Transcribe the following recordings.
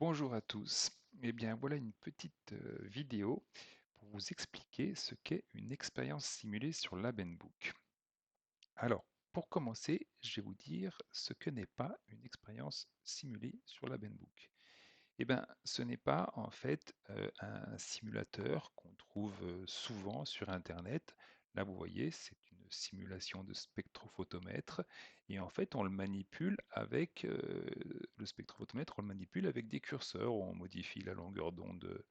Bonjour à tous. Eh bien, voilà une petite vidéo pour vous expliquer ce qu'est une expérience simulée sur l'Abenbook. Alors, pour commencer, je vais vous dire ce que n'est pas une expérience simulée sur l'Abenbook. Eh bien, ce n'est pas en fait un simulateur qu'on trouve souvent sur Internet. Là, vous voyez, c'est une simulation de spectrophotomètre et en fait, on le manipule avec le spectrophotomètre, on le manipule avec des curseurs. On modifie la longueur d'onde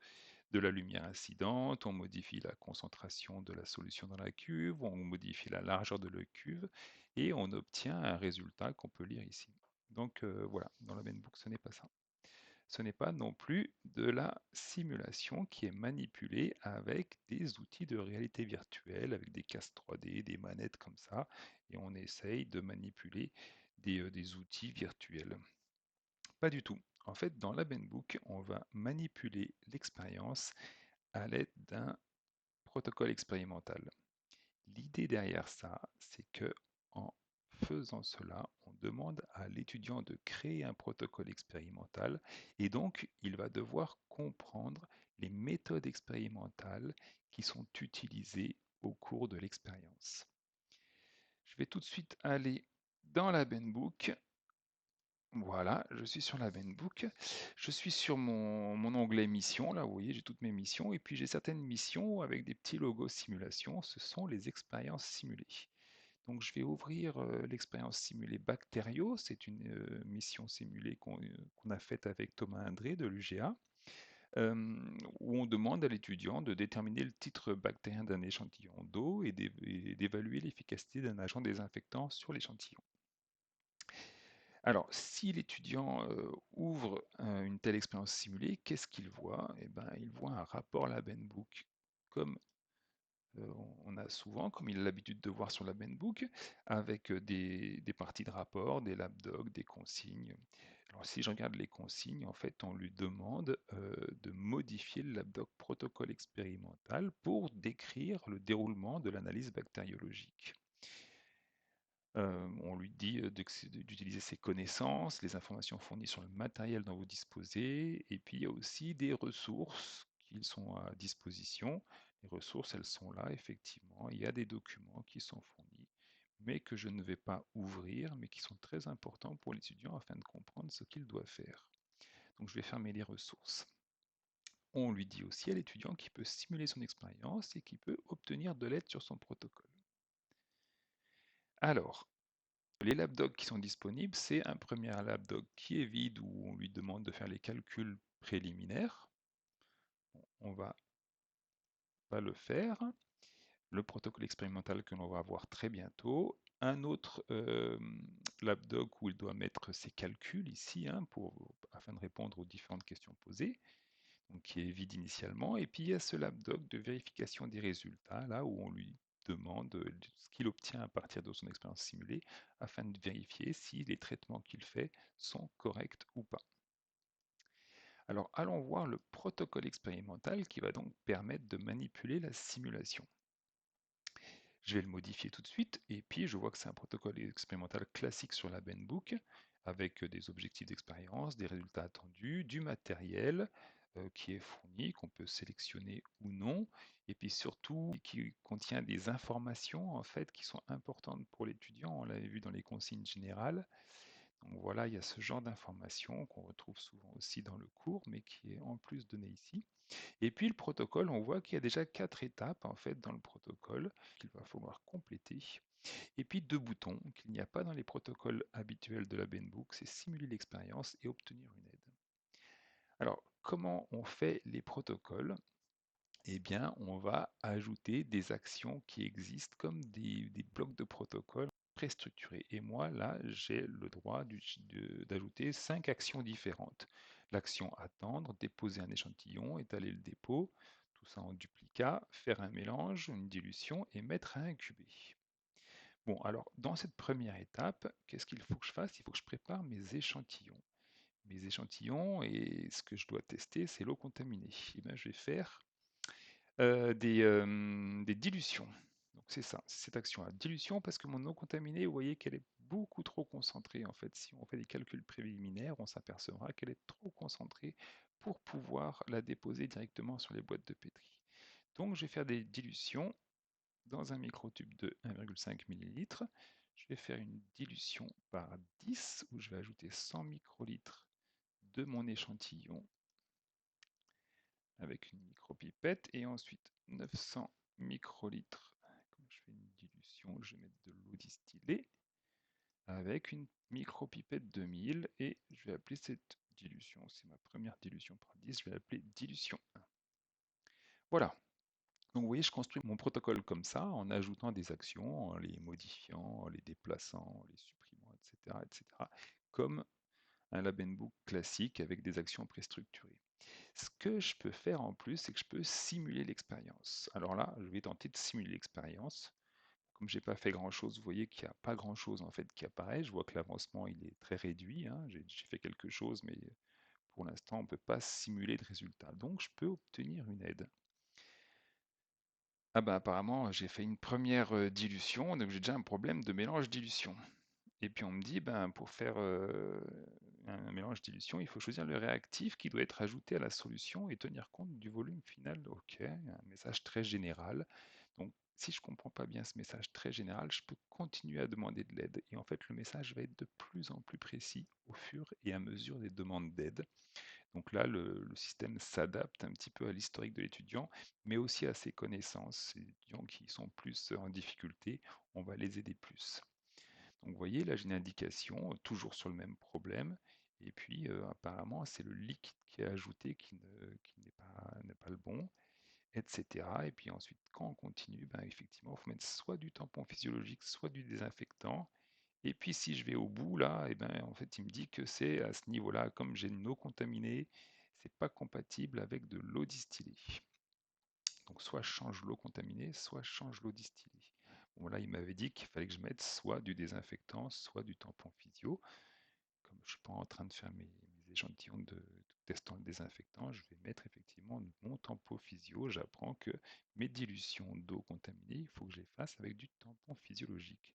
de la lumière incidente, on modifie la concentration de la solution dans la cuve, on modifie la largeur de la cuve et on obtient un résultat qu'on peut lire ici. Donc voilà, dans la Book, ce n'est pas ça. Ce n'est pas non plus de la simulation qui est manipulée avec des outils de réalité virtuelle, avec des casques 3D, des manettes comme ça, et on essaye de manipuler des outils virtuels. Pas du tout. En fait, dans la Book, on va manipuler l'expérience à l'aide d'un protocole expérimental. L'idée derrière ça, c'est que en faisant cela, on demande à l'étudiant de créer un protocole expérimental et donc il va devoir comprendre les méthodes expérimentales qui sont utilisées au cours de l'expérience. Je vais tout de suite aller dans la Book. Voilà, je suis sur la Book. Je suis sur mon onglet missions. Là, vous voyez, j'ai toutes mes missions. Et puis, j'ai certaines missions avec des petits logos simulation. Ce sont les expériences simulées. Donc, je vais ouvrir l'expérience simulée Bacterio. C'est une mission simulée qu'on a faite avec Thomas Indré de l'UGA, où on demande à l'étudiant de déterminer le titre bactérien d'un échantillon d'eau et d'évaluer l'efficacité d'un agent désinfectant sur l'échantillon. Alors, si l'étudiant ouvre une telle expérience simulée, qu'est-ce qu'il voit? Eh ben, il voit un rapport Labenbook, comme on a souvent, comme il a l'habitude de voir sur Labenbook, avec des parties de rapport, des labdocs, des consignes. Alors, si je regarde les consignes, en fait, on lui demande de modifier le labdoc protocole expérimental pour décrire le déroulement de l'analyse bactériologique. On lui dit d'utiliser ses connaissances, les informations fournies sur le matériel dont vous disposez, et puis il y a aussi des ressources qui sont à disposition. Les ressources, elles sont là, effectivement. Il y a des documents qui sont fournis, mais que je ne vais pas ouvrir, mais qui sont très importants pour l'étudiant afin de comprendre ce qu'il doit faire. Donc je vais fermer les ressources. On lui dit aussi à l'étudiant qu'il peut simuler son expérience et qu'il peut obtenir de l'aide sur son protocole. Alors, les labdocs qui sont disponibles, c'est un premier labdoc qui est vide où on lui demande de faire les calculs préliminaires. On va pas le faire. Le protocole expérimental que l'on va voir très bientôt. Un autre labdoc où il doit mettre ses calculs ici afin de répondre aux différentes questions posées, donc qui est vide initialement. Et puis il y a ce labdoc de vérification des résultats, là où on lui demande ce qu'il obtient à partir de son expérience simulée afin de vérifier si les traitements qu'il fait sont corrects ou pas. Alors allons voir le protocole expérimental qui va donc permettre de manipuler la simulation. Je vais le modifier tout de suite et puis je vois que c'est un protocole expérimental classique sur la Book avec des objectifs d'expérience, des résultats attendus, du matériel qui est fourni, qu'on peut sélectionner ou non, et puis surtout qui contient des informations en fait qui sont importantes pour l'étudiant. On l'avait vu dans les consignes générales. Donc voilà, il y a ce genre d'informations qu'on retrouve souvent aussi dans le cours, mais qui est en plus donné ici. Et puis le protocole, on voit qu'il y a déjà 4 étapes en fait dans le protocole qu'il va falloir compléter. Et puis 2 boutons qu'il n'y a pas dans les protocoles habituels de la Book, c'est simuler l'expérience et obtenir une aide. Alors, comment on fait les protocoles? Eh bien, on va ajouter des actions qui existent comme des blocs de protocole préstructurés. Et moi, là, j'ai le droit d'ajouter 5 actions différentes. L'action attendre, déposer un échantillon, étaler le dépôt, tout ça en duplicat, faire un mélange, une dilution et mettre à incuber. Bon, alors, dans cette première étape, qu'est-ce qu'il faut que je fasse? Il faut que je prépare mes échantillons. Mes échantillons, et ce que je dois tester, c'est l'eau contaminée. Eh bien, je vais faire des dilutions. Donc c'est ça, c'est cette action à dilution parce que mon eau contaminée, vous voyez qu'elle est beaucoup trop concentrée en fait. Si on fait des calculs préliminaires, on s'apercevra qu'elle est trop concentrée pour pouvoir la déposer directement sur les boîtes de pétri. Donc je vais faire des dilutions dans un microtube de 1,5 ml. Je vais faire une dilution par 10 où je vais ajouter 100 microlitres de mon échantillon avec une micropipette et ensuite 900 microlitres. Comme je fais une dilution, je vais mettre de l'eau distillée avec une micropipette de 1000 et je vais appeler cette dilution, c'est ma première dilution par 10, je vais l'appeler dilution 1. Voilà, donc vous voyez, je construis mon protocole comme ça, en ajoutant des actions, en les modifiant, en les déplaçant, en les supprimant, etc., etc., comme un Labenbook classique avec des actions préstructurées. Ce que je peux faire en plus, c'est que je peux simuler l'expérience. Alors là, je vais tenter de simuler l'expérience. Comme j'ai pas fait grand-chose, vous voyez qu'il n'y a pas grand-chose en fait qui apparaît. Je vois que l'avancement il est très réduit, hein. J'ai fait quelque chose, mais pour l'instant, on ne peut pas simuler de résultat. Donc, je peux obtenir une aide. Ah ben apparemment, j'ai fait une première dilution, donc j'ai déjà un problème de mélange-dilution. Et puis on me dit, ben, pour faire un mélange dilution, il faut choisir le réactif qui doit être ajouté à la solution et tenir compte du volume final. Ok, un message très général. Donc si je ne comprends pas bien ce message très général, je peux continuer à demander de l'aide. Et en fait, le message va être de plus en plus précis au fur et à mesure des demandes d'aide. Donc là, le système s'adapte un petit peu à l'historique de l'étudiant, mais aussi à ses connaissances. Les étudiants qui sont plus en difficulté, on va les aider plus. Donc vous voyez, là j'ai une indication, toujours sur le même problème, et puis apparemment c'est le liquide qui est ajouté qui n'est pas le bon, etc. Et puis ensuite, quand on continue, ben, effectivement, il faut mettre soit du tampon physiologique, soit du désinfectant. Et puis si je vais au bout, là, et ben, en fait, il me dit que c'est à ce niveau-là, comme j'ai une eau contaminée, c'est pas compatible avec de l'eau distillée. Donc soit je change l'eau contaminée, soit je change l'eau distillée. Bon là, il m'avait dit qu'il fallait que je mette soit du désinfectant, soit du tampon physio. Comme je ne suis pas en train de faire mes échantillons de testant le désinfectant, je vais mettre effectivement mon tampon physio. J'apprends que mes dilutions d'eau contaminée, il faut que je les fasse avec du tampon physiologique.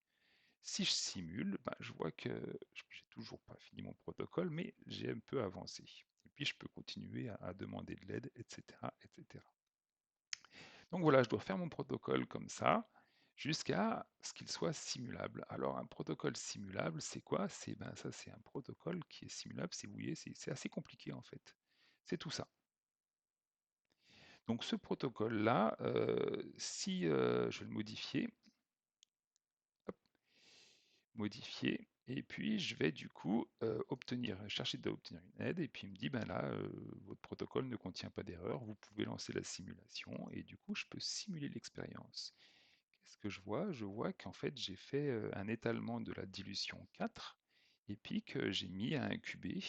Si je simule, ben, je vois que j'ai toujours pas fini mon protocole, mais j'ai un peu avancé. Et puis je peux continuer à demander de l'aide, etc., etc. Donc voilà, je dois faire mon protocole comme ça jusqu'à ce qu'il soit simulable. Alors un protocole simulable, c'est quoi? C'est ben ça, c'est un protocole qui est simulable. C'est vous voyez, c'est assez compliqué en fait. C'est tout ça. Donc ce protocole-là, si je vais le modifier, hop, modifier, et puis je vais du coup chercher d'obtenir une aide, et puis il me dit ben là, votre protocole ne contient pas d'erreur, vous pouvez lancer la simulation, et du coup je peux simuler l'expérience. Qu'est-ce que je vois? Je vois qu'en fait, j'ai fait un étalement de la dilution 4 et puis que j'ai mis à incuber.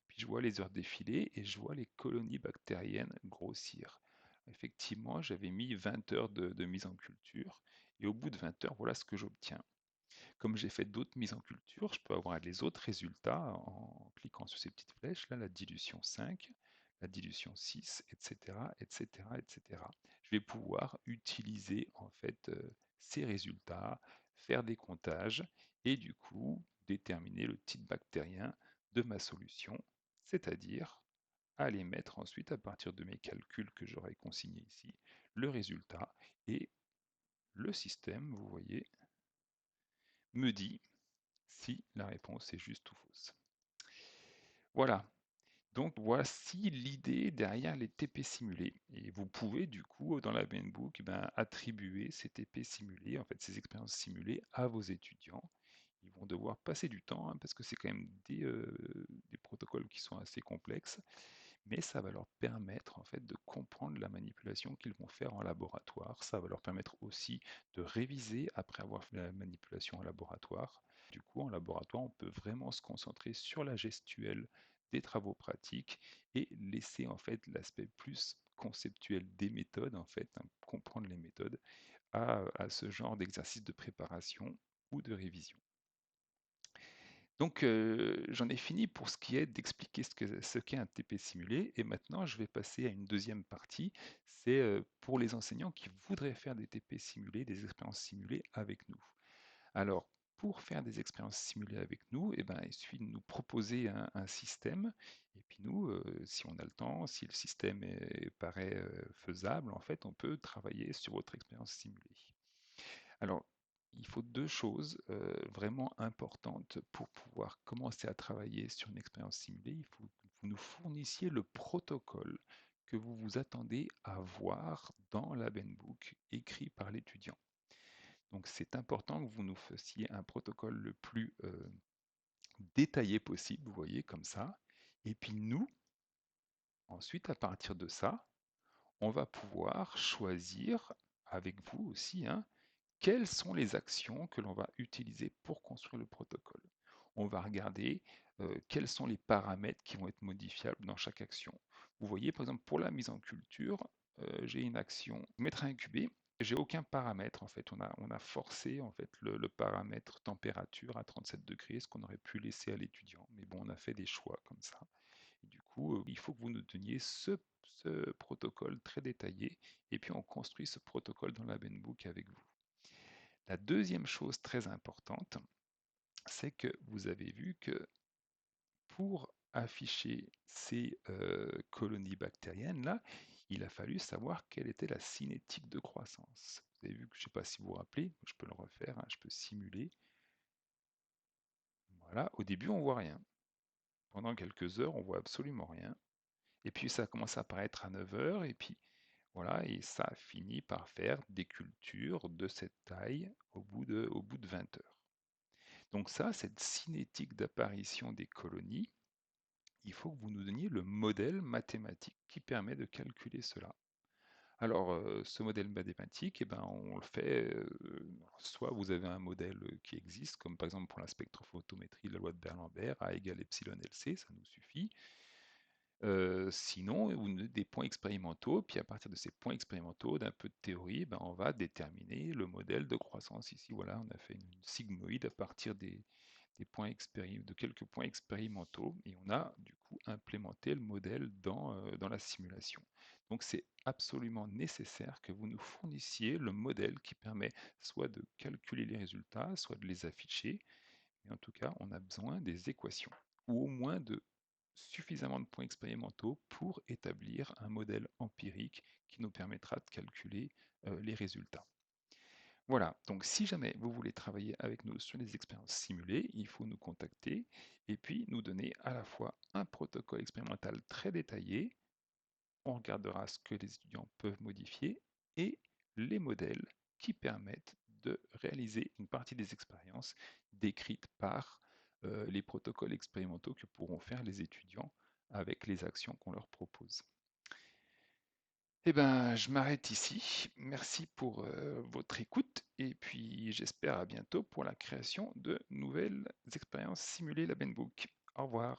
Puis je vois les heures défiler et je vois les colonies bactériennes grossir. Effectivement, j'avais mis 20 heures de mise en culture et au bout de 20 heures, voilà ce que j'obtiens. Comme j'ai fait d'autres mises en culture, je peux avoir les autres résultats en cliquant sur ces petites flèches, là, la dilution 5, la dilution 6, etc., etc., etc. Je vais pouvoir utiliser en fait ces résultats, faire des comptages et du coup déterminer le type bactérien de ma solution, c'est-à-dire aller mettre ensuite, à partir de mes calculs que j'aurai consignés ici, le résultat et le système, vous voyez, me dit si la réponse est juste ou fausse. Voilà, donc voici l'idée derrière les TP simulés. Et vous pouvez du coup, dans la Handbook, attribuer ces TP simulés, en fait ces expériences simulées, à vos étudiants. Ils vont devoir passer du temps, hein, parce que c'est quand même des protocoles qui sont assez complexes, mais ça va leur permettre en fait de comprendre la manipulation qu'ils vont faire en laboratoire. Ça va leur permettre aussi de réviser après avoir fait la manipulation en laboratoire. Du coup, en laboratoire, on peut vraiment se concentrer sur la gestuelle des travaux pratiques et laisser en fait l'aspect plus conceptuel des méthodes, en fait, hein, comprendre les méthodes à ce genre d'exercice de préparation ou de révision. Donc, j'en ai fini pour ce qui est d'expliquer ce qu'est un TP simulé et maintenant je vais passer à une deuxième partie. C'est, pour les enseignants qui voudraient faire des TP simulés, des expériences simulées avec nous. Alors, pour faire des expériences simulées avec nous, eh ben, il suffit de nous proposer un système et puis nous, si on a le temps, si le système paraît, faisable, en fait, on peut travailler sur votre expérience simulée. Alors, il faut 2 choses, vraiment importantes pour pouvoir commencer à travailler sur une expérience simulée. Il faut que vous nous fournissiez le protocole que vous vous attendez à voir dans l'Abenbook écrit par l'étudiant. Donc c'est important que vous nous fassiez un protocole le plus, détaillé possible, vous voyez? Comme ça. Et puis nous, ensuite, à partir de ça, on va pouvoir choisir avec vous aussi, hein, quelles sont les actions que l'on va utiliser pour construire le protocole. On va regarder quels sont les paramètres qui vont être modifiables dans chaque action. Vous voyez, par exemple, pour la mise en culture, j'ai une action mettre à incuber. J'ai aucun paramètre en fait. On a forcé en fait le paramètre température à 37 degrés, ce qu'on aurait pu laisser à l'étudiant. Mais bon, on a fait des choix comme ça. Et du coup, il faut que vous nous donniez ce protocole très détaillé, et puis on construit ce protocole dans la Benbook avec vous. La deuxième chose très importante, c'est que vous avez vu que pour afficher ces colonies bactériennes-là, il a fallu savoir quelle était la cinétique de croissance. Vous avez vu que, je ne sais pas si vous vous rappelez, je peux le refaire, hein, je peux simuler. Voilà, au début on voit rien. Pendant quelques heures, on voit absolument rien. Et puis ça commence à apparaître à 9 heures, et puis voilà, et ça finit par faire des cultures de cette taille au bout de 20 heures. Donc ça, cette cinétique d'apparition des colonies, il faut que vous nous donniez le modèle mathématique qui permet de calculer cela. Alors, ce modèle mathématique, eh ben, on le fait, soit vous avez un modèle qui existe, comme par exemple pour la spectrophotométrie, la loi de Berlambert, A égale epsilon LC, ça nous suffit. Sinon, des points expérimentaux, puis à partir de ces points expérimentaux, d'un peu de théorie, ben, on va déterminer le modèle de croissance. Ici, voilà, on a fait une sigmoïde à partir de quelques points expérimentaux, et on a du coup implémenté le modèle dans la simulation. Donc c'est absolument nécessaire que vous nous fournissiez le modèle qui permet soit de calculer les résultats, soit de les afficher, mais en tout cas, on a besoin des équations, ou au moins de suffisamment de points expérimentaux pour établir un modèle empirique qui nous permettra de calculer les résultats. Voilà, donc si jamais vous voulez travailler avec nous sur les expériences simulées, il faut nous contacter et puis nous donner à la fois un protocole expérimental très détaillé, on regardera ce que les étudiants peuvent modifier, et les modèles qui permettent de réaliser une partie des expériences décrites par les protocoles expérimentaux que pourront faire les étudiants avec les actions qu'on leur propose. Eh ben, je m'arrête ici. Merci pour votre écoute et puis j'espère à bientôt pour la création de nouvelles expériences simulées la Benbook. Au revoir.